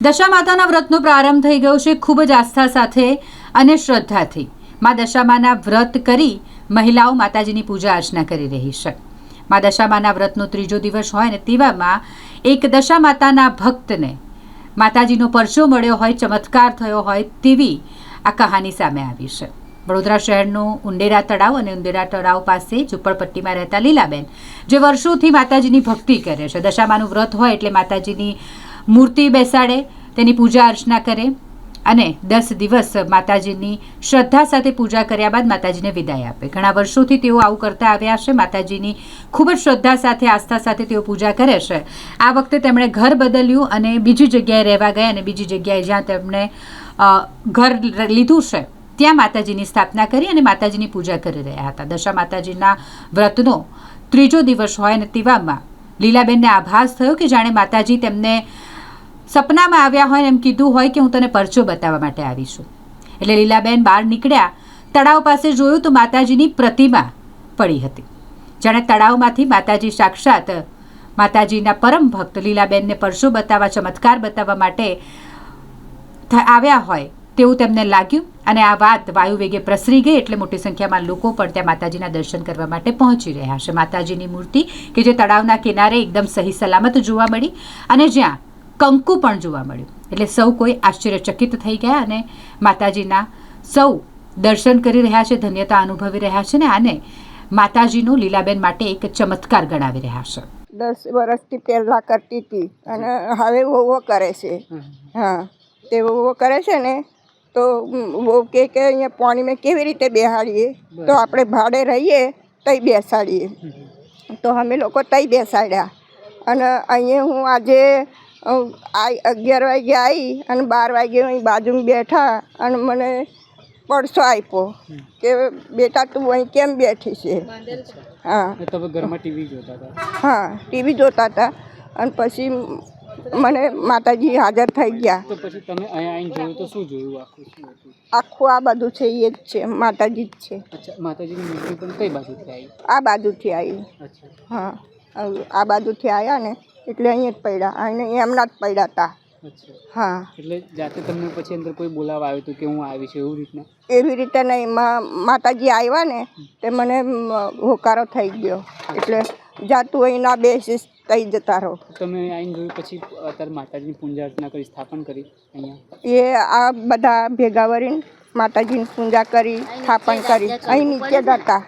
દશા માતાના વ્રતનો પ્રારંભ થઈ ગયો છે ખૂબ જ આસ્થા સાથે અને શ્રદ્ધાથી. મા દશામાના વ્રત કરી મહિલાઓ માતાજીની પૂજા અર્ચના કરી રહી છે. મા દશામાના વ્રતનો ત્રીજો દિવસ હોય ને તેવામાં એક દશા માતાના ભક્તને માતાજીનો પરચો મળ્યો હોય, ચમત્કાર થયો હોય તેવી આ કહાની સામે આવી છે. વડોદરા શહેરનું ઉંડેરા તળાવ અને ઉંડેરા તળાવ પાસે ઝુંપડપટ્ટીમાં રહેતા લીલાબેન જે વર્ષોથી માતાજીની ભક્તિ કરે છે. દશામાનું વ્રત હોય એટલે માતાજીની મૂર્તિ બેસાડે, તેની પૂજા અર્ચના કરે અને 10 દિવસ માતાજીની શ્રદ્ધા સાથે પૂજા કર્યા બાદ માતાજીને વિદાય આપે. ઘણા વર્ષોથી તેઓ આવું કરતા આવ્યા છે. માતાજીની ખૂબ જ શ્રદ્ધા સાથે, આસ્થા સાથે તેઓ પૂજા કરે છે. આ વખતે તેમણે ઘર બદલ્યું અને બીજી જગ્યાએ રહેવા ગયા અને બીજી જગ્યાએ જ્યાં તેમણે ઘર લીધું છે ત્યાં માતાજીની સ્થાપના કરી અને માતાજીની પૂજા કરી રહ્યા હતા. દશા માતાજીના વ્રતનો ત્રીજો દિવસ હોય અને તેવામાં લીલાબેનને આભાસ થયો કે જાણે માતાજી તેમને સપનામાં આવ્યા હોય એમ કીધું હોય કે હું તને પરચો બતાવવા માટે આવી છું. એટલે લીલાબેન બહાર નીકળ્યા, તળાવ પાસે જોયું તો માતાજીની પ્રતિમા પડી હતી. જાણે તળાવમાંથી માતાજી સાક્ષાત માતાજીના પરમ ભક્ત લીલાબેનને પરચો બતાવવા, ચમત્કાર બતાવવા માટે આવ્યા હોય તેવું તેમને લાગ્યું અને આ વાત વાયુવેગે પ્રસરી ગઈ. એટલે મોટી સંખ્યામાં લોકો પણ ત્યાં માતાજીના દર્શન કરવા માટે પહોંચી રહ્યા છે. માતાજીની મૂર્તિ કે જે તળાવના કિનારે એકદમ સહી સલામત જોવા મળી અને જ્યાં કંકુ પણ જોવા મળ્યું. એટલે સૌ કોઈ આશ્ચર્યચકિત થઈ ગયા અને માતાજીના સૌ દર્શન કરી રહ્યા છે, ધન્યતા અનુભવી રહ્યા છે ને આને માતાજીનો લીલાબેન માટે એક ચમત્કાર ગણાવી રહ્યા છે. 10 વર્ષથી પહેલાં કરતી હતી અને હવે વહુ કરે છે. હા, તે વહુ કરે છે ને તો વહુ કે અહીંયા પાણીમાં કેવી રીતે બેસાડીએ, તો આપણે ભાડે રહીએ તઈ બેસાડીએ. તો અમે લોકો તઈ બેસાડ્યા અને અહીંયા હું આજે 11 વાગે આવી અને 12 વાગે અહીં બાજુમાં બેઠા અને મને પડસો આપ્યો કે બેટા તું અહીં કેમ બેઠી છે. હા, ઘરમાં ટીવી જોતા હતા. હા, ટીવી જોતા હતા અને પછી મને માતાજી હાજર થઈ ગયા. તો પછી તમે અહીંયા આવીને જોયું તો શું જોયું? આખું આ બધું છે એ જ છે, માતાજી જ છે. અચ્છા, માતાજીની મૂર્તિ પણ કઈ બાજુથી આવી? આ બાજુથી આવી. અચ્છા, હા, આ બાજુથી આવ્યા ને એટલે અહીંયા જ પડ્યા અને એમના જ પડ્યા હતા. અચ્છા, હા. એટલે જાતે તમને પછી અંદર કોઈ બોલાવા આવ્યું હતું કે હું આવી છું એવી રીતના? એવી રીતે નહીં, માતાજી આવ્યા ને તે મને હોકારો થઈ ગયો. એટલે જાતું અહીં ના બેસીશ તઈ જતા રહો. તમે આવીને જોયું પછી અત્યારે માતાજીની પૂજા અર્ચના કરી, સ્થાપન કરી અહીંયા? એ આ બધા ભેગા વળીને માતાજીની પૂજા કરી, સ્થાપન કરી. અહીં નીચે જ હતા.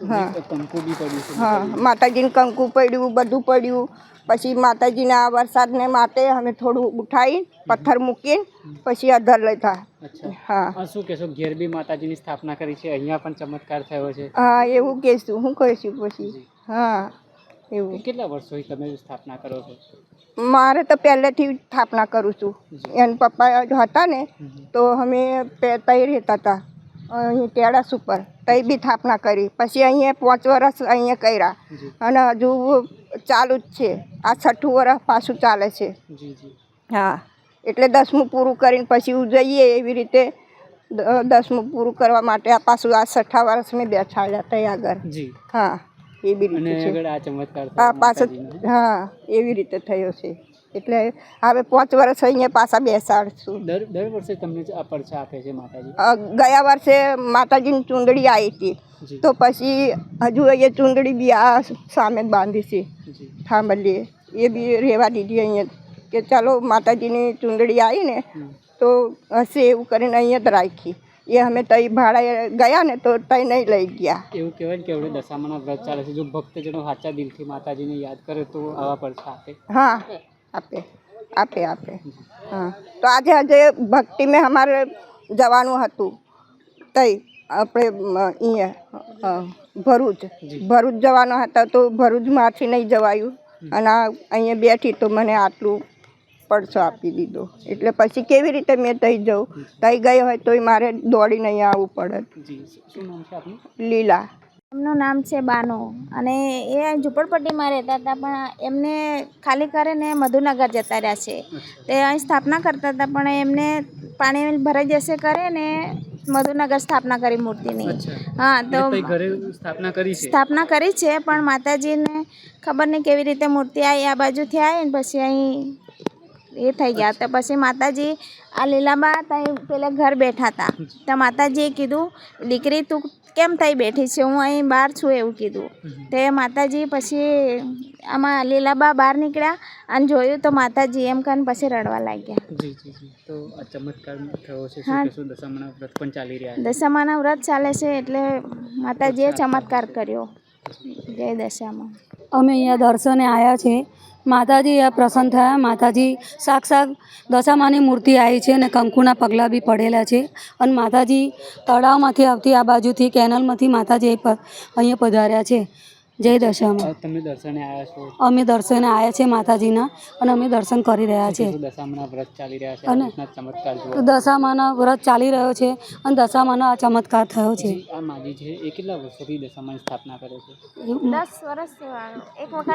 હા, કંકુ બી પડ્યું છે. હા, માતાજીને કંકુ પડ્યું, બધું પડ્યું. પછી માતાજીના વરસાદને માટે અમે થોડું ઉઠાવી પથ્થર મૂકીને પછી અધર લેતા. હા. શું કહેશો, ઘેર બી માતાજીની સ્થાપના કરી છે, અહીંયા પણ ચમત્કાર થયો છે? હા, એવું કહેશું. હું કહીશું પછી. હા, એવું. કેટલા વર્ષોથી તમે સ્થાપના કરો છો? મારે તો પહેલેથી સ્થાપના કરું છું. એના પપ્પા હતા ને તો અમે તઈ રહેતા હતા અહીં ટેડાસ ઉપર, તઈ બી સ્થાપના કરી. પછી અહીંયા 5 વર્ષ અહીંયા કર્યા અને હજુ ચાલુ જ છે. આ 6ઠું વર્ષ પાછું ચાલે છે. હા, એટલે 10મું પૂરું કરીને પછી જઈએ એવી રીતે 10મું પૂરું કરવા માટે આ પાછું આ 6ઠા વર્ષ મેં બેસાડ્યા તઈ આગળ. હા, એવી રીતે હા પાછળ. હા, એવી રીતે થયો છે. એટલે હવે 5 વર્ષ અહીંયા પાછા બેસાડશું. દર વર્ષે તમને આ પરચા આપે છે માતાજી? ગયા વર્ષે માતાજીની ચૂંદડી આવી હતી તો પછી હજુ અહીંયા ચૂંદડી બી આ સામે બાંધી છે થાંભલીએ, એ બી રહેવા દીધી અહીંયા કે ચાલો માતાજીની ચૂંદડી આવી ને તો હશે એવું કરીને અહીંયા જ રાખી. એ અમે તઈ ભાડા ગયા ને તો તઈ નહીં લઈ ગયા. એવું કહેવાય કે હવે દશામાના વ્રત ચાલે છે, જો ભક્તજનો સાચા દિલથી માતાજીને યાદ કરે તો આવા પરચા આપે? હા, આપે. હા, તો આજે ભક્તિમાં અમારે જવાનું હતું તઈ આપણે અહીંયા ભરૂચ જવાનો હતા તો ભરૂચમાંથી નહીં જવાયું અને અહીંયા બેઠી તો મને આટલું પડછો આપી દીધો. એટલે પછી કેવી રીતે મેં તઈ જઉં? તઈ ગઈ હોય તોય મારે દોડીને અહીંયા આવવું પડે. શું નામ છે આપનું? લીલા. એમનું નામ છે બાનો અને એ ઝૂંપડપટ્ટીમાં રહેતા હતા પણ એમને ખાલી કરીને મધુનગર જતા રહ્યા છે. તે અહીં સ્થાપના કરતા હતા પણ એમને પાણી ભરાઈ જશે કરે ને મધુનગર સ્થાપના કરી મૂર્તિની. હા, તો સ્થાપના કરી છે પણ માતાજીને ખબર નહીં કેવી રીતે મૂર્તિ આવી આ બાજુથી આવી ને પછી અહીં એ થઈ ગયા. તો પછી માતાજી આ લીલાબા ત્યાં પેલા ઘર બેઠા હતા, તો માતાજીએ કીધું દીકરી તું કેમ થઈ બેઠી છે, હું અહીં બહાર છું એવું કીધું. તે માતાજી પછી આમાં લીલાબા બહાર નીકળ્યા અને જોયું તો માતાજી એમ કરીને પછી રડવા લાગ્યા. જી જી જી. તો આ ચમત્કાર થયો છે, હા. શું કહેશો? દશામાના વ્રત પણ ચાલી રહ્યા છે. દશામાના વ્રત ચાલે છે એટલે માતાજીએ ચમત્કાર કર્યો. જય દશામાં. અમે અહીંયા દર્શને આવ્યા છે. માતાજી આ પ્રસન્ન થયા. માતાજી સાક્ષાત દશામાની મૂર્તિ આવી છે અને કંકુના પગલાં બી પડેલા છે. અને માતાજી તળાવમાંથી આવતી આ બાજુથી કેનલમાંથી માતાજી અહીંયા પધાર્યા છે. જય દશામાં. તમે દર્શને આવ્યા છો, અમે દર્શને આવ્યા છે માતાજીના અને અમે દર્શન કરી રહ્યા છે. દશામાના વ્રત ચાલી રહ્યા છે, અને આ રીતના ચમત્કાર જોવા. દશામાના વ્રત ચાલી રહ્યો છે અને દશામાનો આ ચમત્કાર થયો છે. જી, આ માજી છે એ કેટલા વર્ષોથી દશામાની સ્થાપના કરે છે? 10 વર્ષથી વાળો એક વખત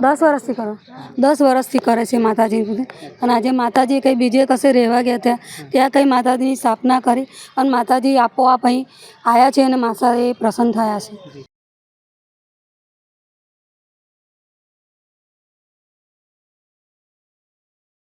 10 વર્ષથી કરો. 10 વર્ષથી કરે છે માતાજી. અને આજે માતાજી કંઈ બીજે કશે રહેવા ગયા ત્યાં કંઈ માતાજીની સ્થાપના કરી અને માતાજી આપોઆપ અહીં આવ્યા છે અને માતા એ પ્રસન્ન થયા છે.